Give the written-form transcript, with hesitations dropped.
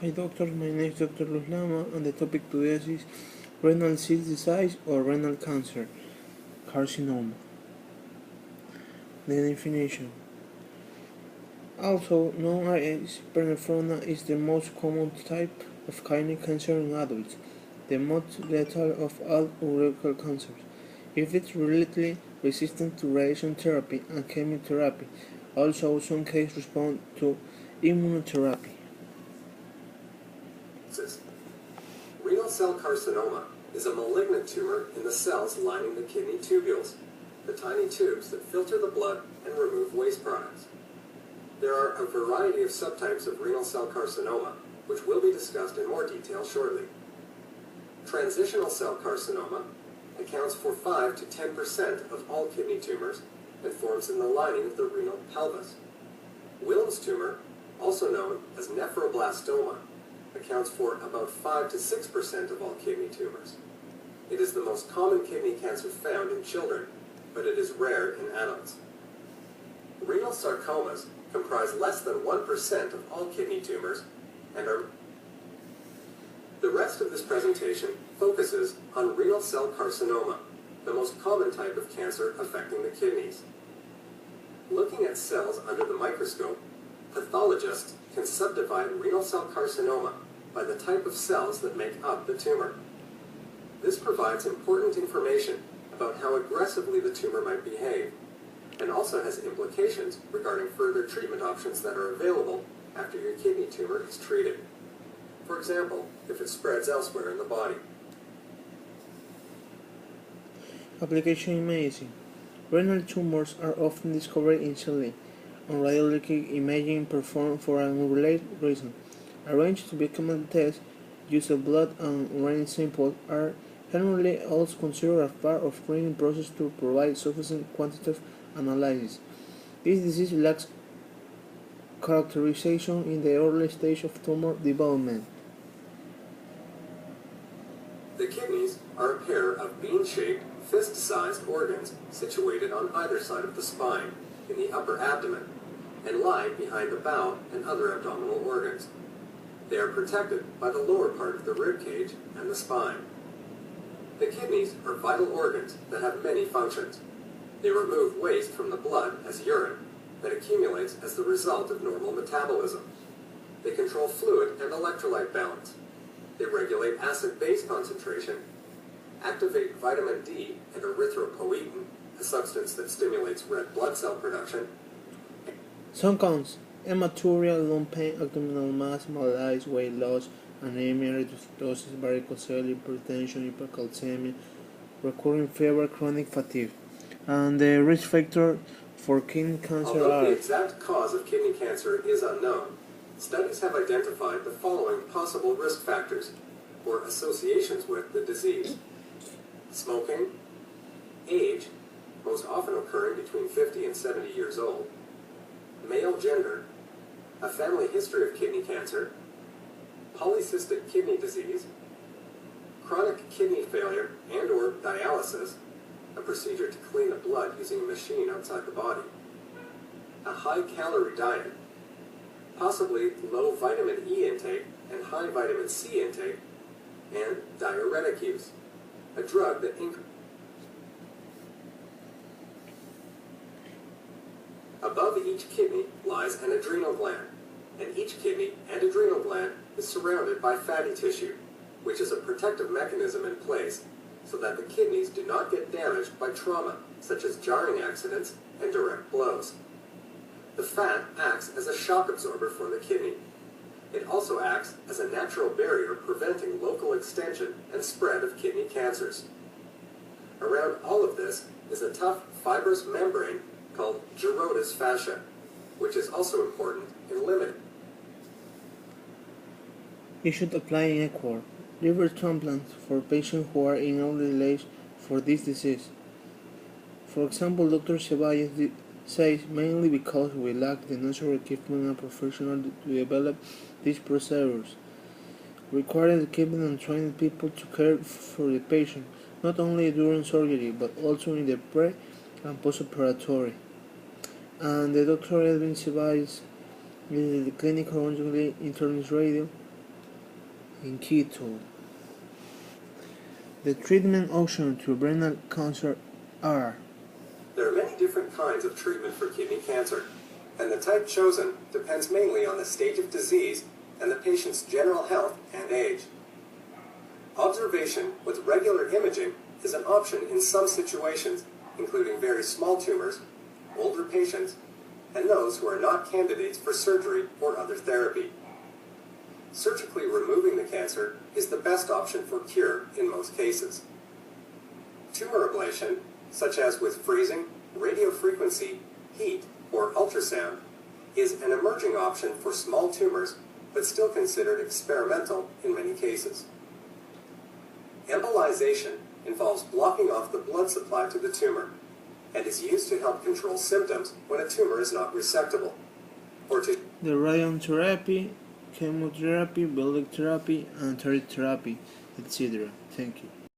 Hi doctors, my name is Dr. Lama and the topic today is renal cell disease or renal cancer, carcinoma. The definition. Also known as pernephronia is the most common type of kidney cancer in adults, the most lethal of all urological cancers. It is relatively resistant to radiation therapy and chemotherapy, also some cases respond to immunotherapy. Renal cell carcinoma is a malignant tumor in the cells lining the kidney tubules, the tiny tubes that filter the blood and remove waste products. There are a variety of subtypes of renal cell carcinoma, which will be discussed in more detail shortly. Transitional cell carcinoma accounts for 5 to 10% of all kidney tumors and forms in the lining of the renal pelvis. Wilms tumor, also known as nephroblastoma, accounts for about 5 to 6% of all kidney tumors. It is the most common kidney cancer found in children, but it is rare in adults. Renal sarcomas comprise less than 1% of all kidney tumors and are... The rest of this presentation focuses on renal cell carcinoma, the most common type of cancer affecting the kidneys. Looking at cells under the microscope, pathologists can subdivide renal cell carcinoma by the type of cells that make up the tumor. This provides important information about how aggressively the tumor might behave, and also has implications regarding further treatment options that are available after your kidney tumor is treated. For example, if it spreads elsewhere in the body. Application in medicine. Renal tumors are often discovered initially on radiologic imaging performed for an unrelated reason. Arranged to become tests, use of blood and urine samples are generally also considered as part of screening process to provide sufficient quantitative analysis. This disease lacks characterization in the early stage of tumor development. The kidneys are a pair of bean-shaped, fist-sized organs situated on either side of the spine, in the upper abdomen, and lie behind the bowel and other abdominal organs. They are protected by the lower part of the rib cage and the spine. The kidneys are vital organs that have many functions. They remove waste from the blood as urine that accumulates as the result of normal metabolism. They control fluid and electrolyte balance. They regulate acid-base concentration, activate vitamin D and erythropoietin, a substance that stimulates red blood cell production. Some causes: hematuria, lung pain, abdominal mass, malaise, weight loss, anemia, erythrocytosis, varicocele, hypertension, hypercalcemia, recurring fever, chronic fatigue. And the risk factor for kidney cancer Although are... the exact cause of kidney cancer is unknown, studies have identified the following possible risk factors or associations with the disease: smoking, age, most often occurring between 50 and 70 years old, male gender, a family history of kidney cancer, polycystic kidney disease, chronic kidney failure and/or dialysis, a procedure to clean the blood using a machine outside the body, a high-calorie diet, possibly low vitamin E intake and high vitamin C intake, and diuretic use, a drug that Above each kidney lies an adrenal gland, and each kidney and adrenal gland is surrounded by fatty tissue, which is a protective mechanism in place so that the kidneys do not get damaged by trauma, such as jarring accidents and direct blows. The fat acts as a shock absorber for the kidney. It also acts as a natural barrier preventing local extension and spread of kidney cancers. Around all of this is a tough fibrous membrane called Gerota's fascia, which is also important in limiting. You should apply in Ecuador liver transplants for patients who are in early age for this disease. For example, Dr. Ceballos says mainly because we lack the necessary equipment and professionals to develop these procedures. Requires equipment and trained people to care for the patient, not only during surgery but also in the pre- and post-operatory. And the Dr. Edwin Ceballos is the clinical oncology internist radio in key tool. The treatment options to renal cancer are: There are many different kinds of treatment for kidney cancer, and the type chosen depends mainly on the stage of disease and the patient's general health and age. Observation with regular imaging is an option in some situations, including very small tumors, older patients, and those who are not candidates for surgery or other therapy. Surgically removing the cancer is the best option for cure in most cases. Tumor ablation, such as with freezing, radiofrequency, heat, or ultrasound, is an emerging option for small tumors, but still considered experimental in many cases. Embolization involves blocking off the blood supply to the tumor and is used to help control symptoms when a tumor is not resectable, or to the radiotherapy, chemotherapy, biologic therapy, and therapy, etc. Thank you.